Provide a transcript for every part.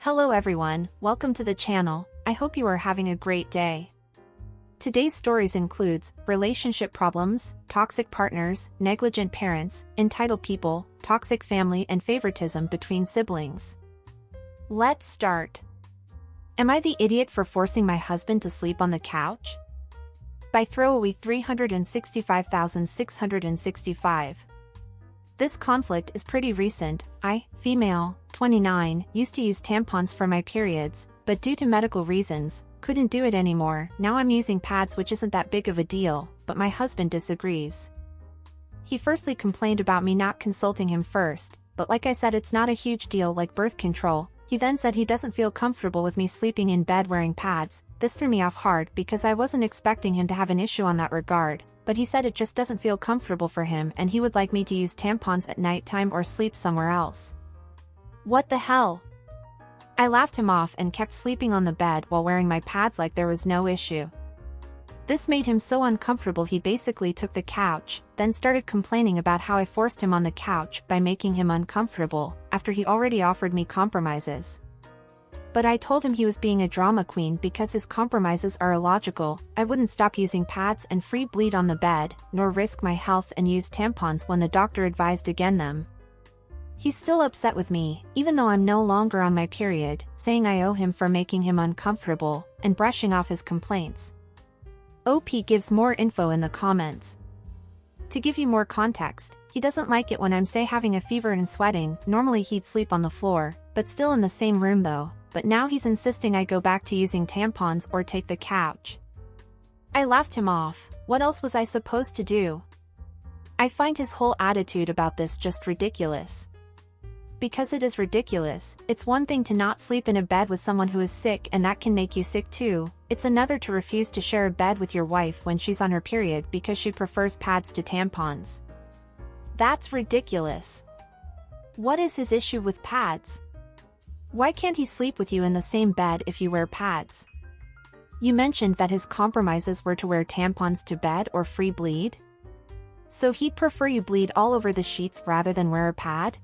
Hello everyone, welcome to the channel. I hope you are having a great day. Today's stories includes relationship problems, toxic partners, negligent parents, entitled people, toxic family and favoritism between siblings. Let's start. Am I the idiot for forcing my husband to sleep on the couch? By throwaway 365,665. This conflict is pretty recent. I, female, 29, used to use tampons for my periods, but due to medical reasons, couldn't do it anymore. Now I'm using pads, which isn't that big of a deal, but my husband disagrees. He firstly complained about me not consulting him first, but like I said, it's not a huge deal like birth control. He then said he doesn't feel comfortable with me sleeping in bed wearing pads. This threw me off hard because I wasn't expecting him to have an issue on that regard. But he said it just doesn't feel comfortable for him and he would like me to use tampons at nighttime or sleep somewhere else. What the hell? I laughed him off and kept sleeping on the bed while wearing my pads like there was no issue. This made him so uncomfortable he basically took the couch, then started complaining about how I forced him on the couch by making him uncomfortable, after he already offered me compromises. But I told him he was being a drama queen because his compromises are illogical. I wouldn't stop using pads and free bleed on the bed, nor risk my health and use tampons when the doctor advised against them. He's still upset with me, even though I'm no longer on my period, saying I owe him for making him uncomfortable, and brushing off his complaints. OP gives more info in the comments. To give you more context, he doesn't like it when I'm say having a fever and sweating. Normally he'd sleep on the floor, but still in the same room though. But now he's insisting I go back to using tampons or take the couch. I laughed him off. What else was I supposed to do? I find his whole attitude about this just ridiculous. Because it is ridiculous. It's one thing to not sleep in a bed with someone who is sick, and that can make you sick too. It's another to refuse to share a bed with your wife when she's on her period because she prefers pads to tampons. That's ridiculous. What is his issue with pads? Why can't he sleep with you in the same bed if you wear pads? You mentioned that his compromises were to wear tampons to bed or free bleed? So he'd prefer you bleed all over the sheets rather than wear a pad?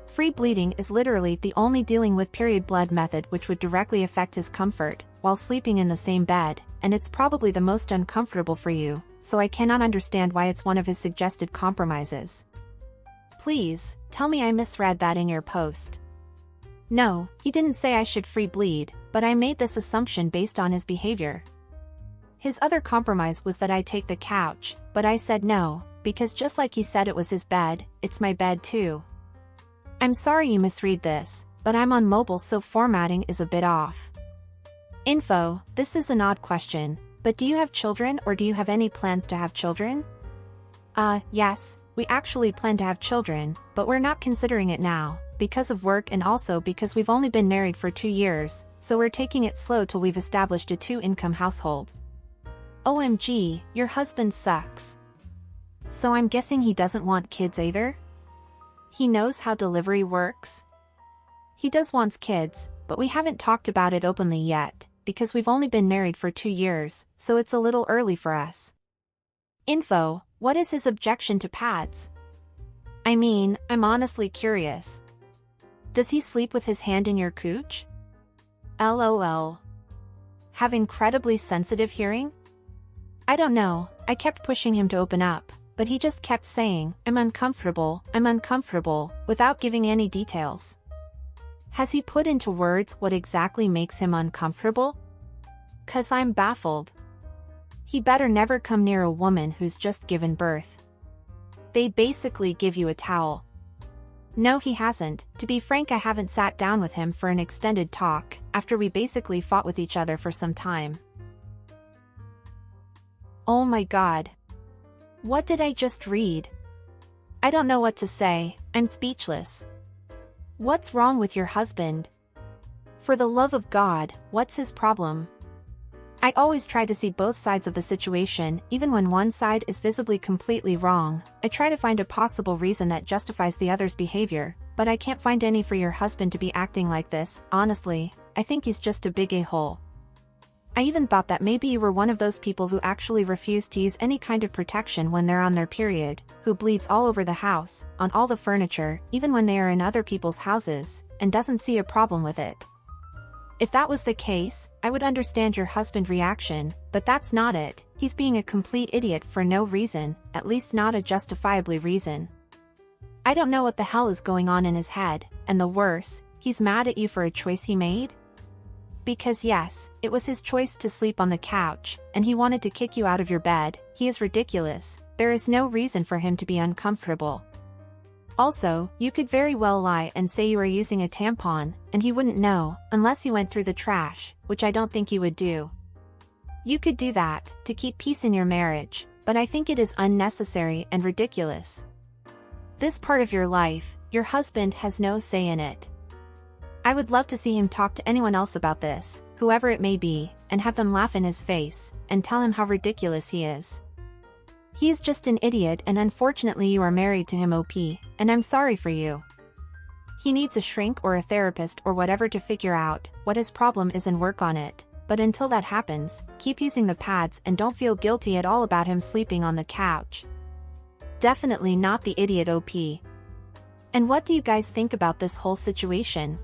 Free bleeding is literally the only dealing with period blood method which would directly affect his comfort while sleeping in the same bed, and it's probably the most uncomfortable for you, so I cannot understand why it's one of his suggested compromises. Please, tell me I misread that in your post. No, he didn't say I should free bleed, but I made this assumption based on his behavior. His other compromise was that I take the couch, but I said no, because just like he said it was his bed, it's my bed too. I'm sorry you misread this, but I'm on mobile so formatting is a bit off. Info, this is an odd question, but do you have children or do you have any plans to have children? Yes, we actually plan to have children, but we're not considering it now. Because of work and also because we've only been married for 2 years, so we're taking it slow till we've established a 2-income household. OMG, your husband sucks. So I'm guessing he doesn't want kids either? He knows how delivery works? He does want kids, but we haven't talked about it openly yet, because we've only been married for 2 years, so it's a little early for us. Info, what is his objection to pads? I mean, I'm honestly curious. Does he sleep with his hand in your cooch? LOL. Have incredibly sensitive hearing? I don't know, I kept pushing him to open up, but he just kept saying, I'm uncomfortable, without giving any details. Has he put into words what exactly makes him uncomfortable? 'Cause I'm baffled. He better never come near a woman who's just given birth. They basically give you a towel. No, he hasn't. To be frank, I haven't sat down with him for an extended talk, after we basically fought with each other for some time. Oh my god. What did I just read? I don't know what to say, I'm speechless. What's wrong with your husband? For the love of God, what's his problem? I always try to see both sides of the situation, even when one side is visibly completely wrong. I try to find a possible reason that justifies the other's behavior, but I can't find any for your husband to be acting like this. Honestly, I think he's just a big a-hole. I even thought that maybe you were one of those people who actually refuse to use any kind of protection when they're on their period, who bleeds all over the house, on all the furniture, even when they are in other people's houses, and doesn't see a problem with it. If that was the case, I would understand your husband's reaction, but that's not it. He's being a complete idiot for no reason, at least not a justifiably reason. I don't know what the hell is going on in his head, and the worse, he's mad at you for a choice he made? Because yes, it was his choice to sleep on the couch, and he wanted to kick you out of your bed. He is ridiculous. There is no reason for him to be uncomfortable. Also, you could very well lie and say you are using a tampon, and he wouldn't know, unless you went through the trash, which I don't think you would do. You could do that, to keep peace in your marriage, but I think it is unnecessary and ridiculous. This part of your life, your husband has no say in it. I would love to see him talk to anyone else about this, whoever it may be, and have them laugh in his face, and tell him how ridiculous he is. He is just an idiot, and unfortunately you are married to him, OP, and I'm sorry for you. He needs a shrink or a therapist or whatever to figure out what his problem is and work on it, but until that happens, keep using the pads and don't feel guilty at all about him sleeping on the couch. Definitely not the idiot OP. And what do you guys think about this whole situation?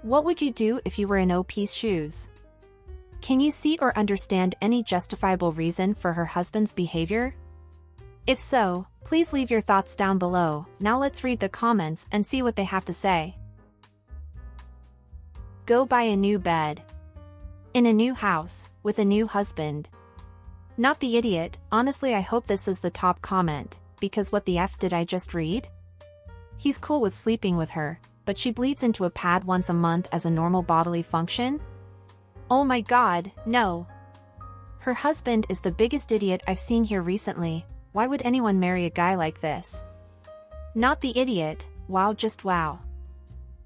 What would you do if you were in OP's shoes? Can you see or understand any justifiable reason for her husband's behavior? If so, please leave your thoughts down below. Now let's read the comments and see what they have to say. Go buy a new bed. In a new house, with a new husband. Not the idiot. Honestly, I hope this is the top comment, because what the F did I just read? He's cool with sleeping with her, but she bleeds into a pad once a month as a normal bodily function? Oh my god, no. Her husband is the biggest idiot I've seen here recently. Why would anyone marry a guy like this? Not the idiot. Wow, just wow.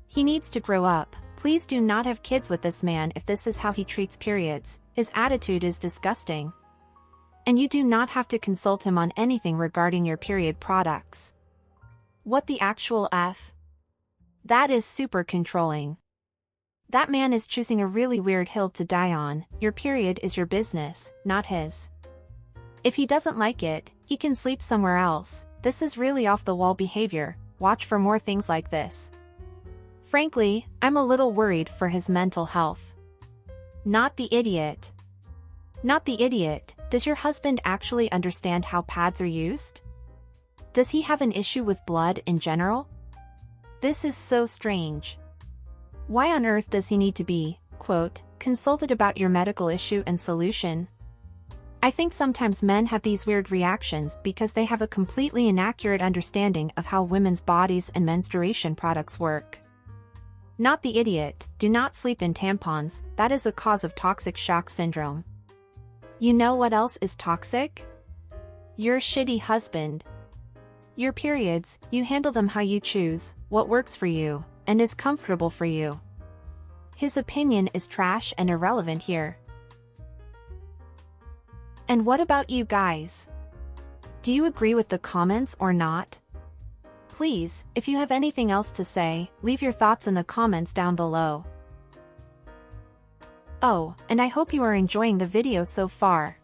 He needs to grow up. Please do not have kids with this man if this is how he treats periods. His attitude is disgusting. And you do not have to consult him on anything regarding your period products. What the actual F? That is super controlling. That man is choosing a really weird hill to die on. Your period is your business, not his. If he doesn't like it, he can sleep somewhere else. This is really off-the-wall behavior. Watch for more things like this. Frankly, I'm a little worried for his mental health. Not the idiot. Not the idiot. Does your husband actually understand how pads are used? Does he have an issue with blood in general? This is so strange. Why on earth does he need to be, quote, consulted about your medical issue and solution? I think sometimes men have these weird reactions because they have a completely inaccurate understanding of how women's bodies and menstruation products work. Not the idiot. Do not sleep in tampons. That is a cause of toxic shock syndrome. You know what else is toxic? Your shitty husband. Your periods, you handle them how you choose, what works for you, and is comfortable for you. His opinion is trash and irrelevant here. And what about you guys? Do you agree with the comments or not? Please, if you have anything else to say, leave your thoughts in the comments down below. Oh, and I hope you are enjoying the video so far.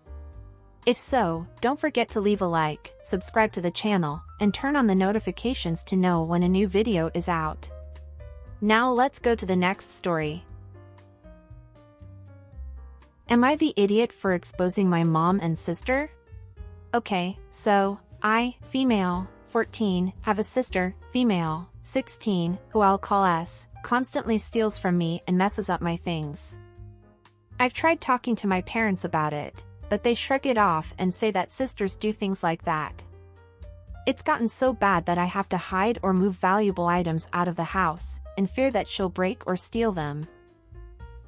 If so, don't forget to leave a like, subscribe to the channel, and turn on the notifications to know when a new video is out. Now let's go to the next story. Am I the idiot for exposing my mom and sister? Okay, so, I, female, 14, have a sister, female, 16, who I'll call S, constantly steals from me and messes up my things. I've tried talking to my parents about it, but they shrug it off and say that sisters do things like that. It's gotten so bad that I have to hide or move valuable items out of the house, in fear that she'll break or steal them.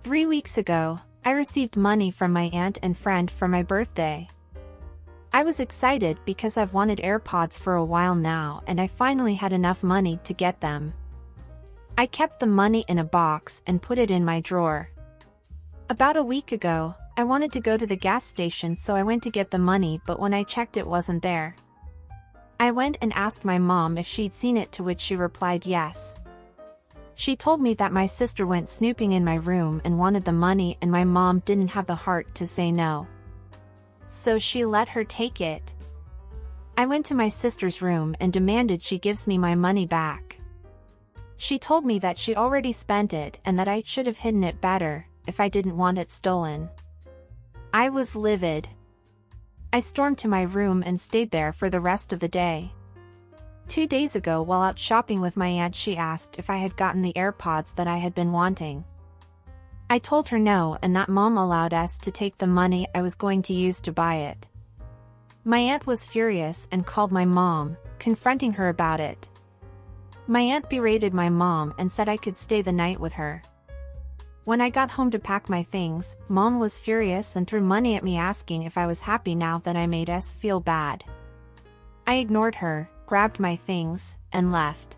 3 weeks ago, I received money from my aunt and friend for my birthday. I was excited because I've wanted AirPods for a while now and I finally had enough money to get them. I kept the money in a box and put it in my drawer. About a week ago, I wanted to go to the gas station, so I went to get the money, but when I checked it wasn't there. I went and asked my mom if she'd seen it, to which she replied yes. She told me that my sister went snooping in my room and wanted the money, and my mom didn't have the heart to say no. So she let her take it. I went to my sister's room and demanded she gives me my money back. She told me that she already spent it and that I should have hidden it better if I didn't want it stolen. I was livid. I stormed to my room and stayed there for the rest of the day. 2 days ago, while out shopping with my aunt, she asked if I had gotten the AirPods that I had been wanting. I told her no, and that Mom allowed us to take the money I was going to use to buy it. My aunt was furious and called my mom, confronting her about it. My aunt berated my mom and said I could stay the night with her. When I got home to pack my things, Mom was furious and threw money at me, asking if I was happy now that I made us feel bad. I ignored her, grabbed my things, and left.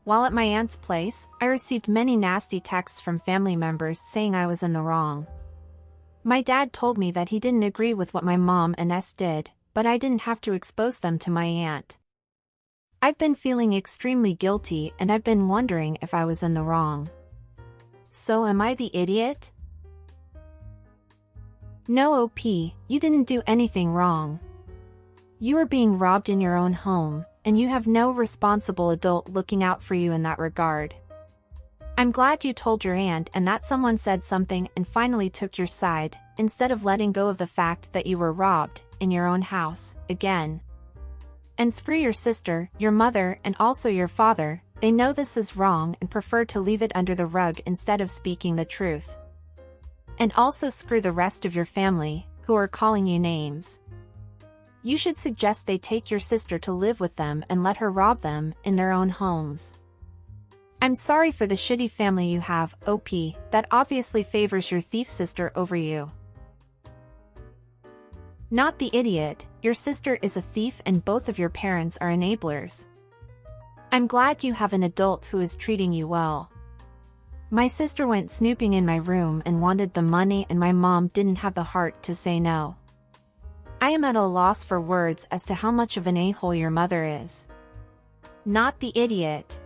While at my aunt's place, I received many nasty texts from family members saying I was in the wrong. My dad told me that he didn't agree with what my mom and S did, but I didn't have to expose them to my aunt. I've been feeling extremely guilty, and I've been wondering if I was in the wrong. So am I the idiot? No, OP, you didn't do anything wrong. You are being robbed in your own home, and you have no responsible adult looking out for you in that regard. I'm glad you told your aunt and that someone said something and finally took your side, instead of letting go of the fact that you were robbed in your own house again. And screw your sister, your mother, and also your father. They know this is wrong and prefer to leave it under the rug instead of speaking the truth. And also screw the rest of your family, who are calling you names. You should suggest they take your sister to live with them and let her rob them in their own homes. I'm sorry for the shitty family you have, OP, that obviously favors your thief sister over you. Not the idiot, your sister is a thief and both of your parents are enablers. I'm glad you have an adult who is treating you well. My sister went snooping in my room and wanted the money, and my mom didn't have the heart to say no. I am at a loss for words as to how much of an a-hole your mother is. Not the idiot.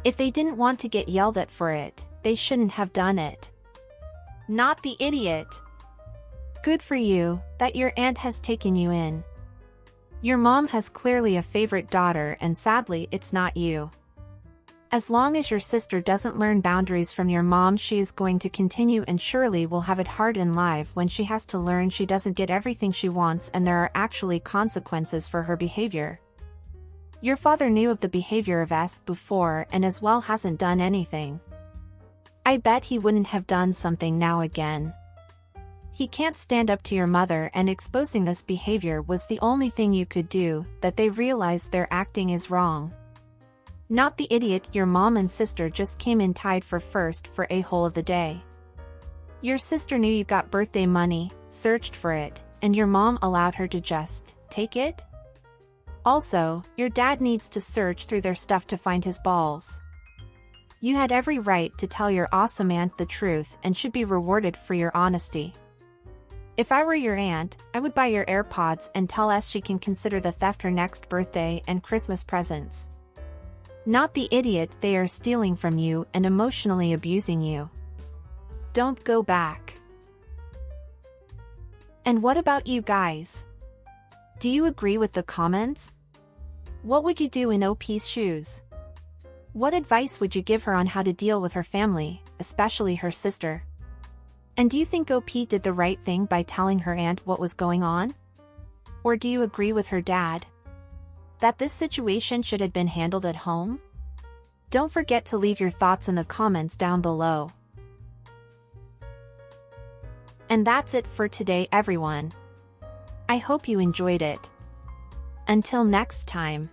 If they didn't want to get yelled at for it, they shouldn't have done it. Not the idiot. Good for you, that your aunt has taken you in. Your mom has clearly a favorite daughter, and sadly it's not you. As long as your sister doesn't learn boundaries from your mom, she is going to continue and surely will have it hard in life when she has to learn she doesn't get everything she wants and there are actually consequences for her behavior. Your father knew of the behavior of S before and as well hasn't done anything. I bet he wouldn't have done something now again. He can't stand up to your mother, and exposing this behavior was the only thing you could do, that they realize their acting is wrong. Not the idiot, your mom and sister just came in tied for first for a-hole of the day. Your sister knew you got birthday money, searched for it, and your mom allowed her to just take it? Also, your dad needs to search through their stuff to find his balls. You had every right to tell your awesome aunt the truth and should be rewarded for your honesty. If I were your aunt, I would buy your AirPods and tell us she can consider the theft her next birthday and Christmas presents. Not the idiot, they are stealing from you and emotionally abusing you. Don't go back. And what about you guys? Do you agree with the comments? What would you do in OP's shoes? What advice would you give her on how to deal with her family, especially her sister? And do you think OP did the right thing by telling her aunt what was going on? Or do you agree with her dad? That this situation should have been handled at home? Don't forget to leave your thoughts in the comments down below. And that's it for today, everyone. I hope you enjoyed it. Until next time.